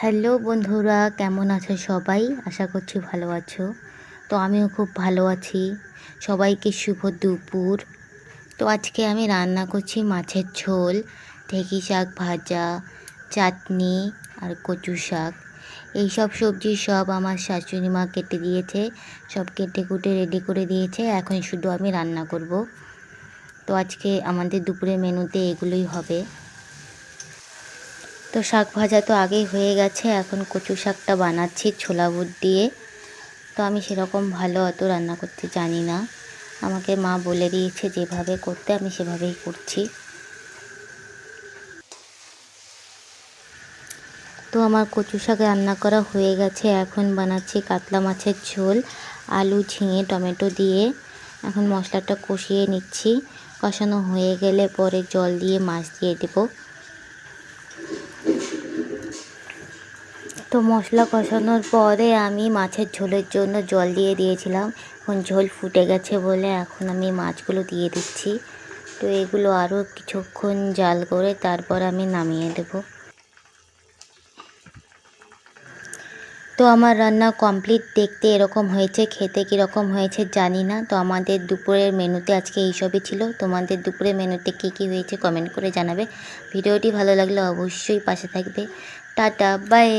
Hello বন্ধুরা, কেমন আছো সবাই? আশা করছি ভালো আছো। তো আমিও খুব ভালো আছি। সবাইকে শুভ দুপুর। তো আজকে আমি রান্না করছি মাছের ঝোল, ঢেঁকি শাক ভাজা, চাটনি আর কচু শাক। এইসব সবজি সব আমার শাশুড়ি মা কেটে দিয়েছে, সব কেটে কুটে রেডি করে দিয়েছে। এখন শুধু আমি রান্না করব। তো আজকে আমাদের দুপুরের মেনুতে এগুলোই হবে। তো শাক ভাজা তো আগেই হয়ে গেছে, এখন কচু শাকটা বানাচ্ছি ছোলা বুট দিয়ে। তো আমি সেরকম ভালো অত রান্না করতে জানি না, আমাকে মা বলে দিয়েছে যেভাবে করতে, আমি সেভাবেই করছি। তো আমার কচু শাক রান্না করা হয়ে গেছে, এখন বানাচ্ছি কাতলা মাছের ঝোল, আলু ঝিঙে টমেটো দিয়ে। এখন মশলাটা কষিয়ে নিচ্ছি, কষানো হয়ে গেলে পরে জল দিয়ে মাছ দিয়ে দেবো। তো মশলা কষানোর পরে আমি মাছের ঝোলের জন্য জল দিয়ে দিয়েছিলাম। এখন ঝোল ফুটে গেছে বলে এখন আমি মাছগুলো দিয়ে দিচ্ছি। তো এগুলো আরও কিছুক্ষণ জাল করে তারপর আমি নামিয়ে দেব। তো আমার রান্না কমপ্লিট, দেখতে এরকম হয়েছে, খেতে কীরকম হয়েছে জানি না। তো আমাদের দুপুরের মেনুতে আজকে এইসবই ছিল। তোমাদের দুপুরের মেনুতে কী কী হয়েছে কমেন্ট করে জানাবে। ভিডিওটি ভালো লাগলে অবশ্যই পাশে থাকবে। Tata, by.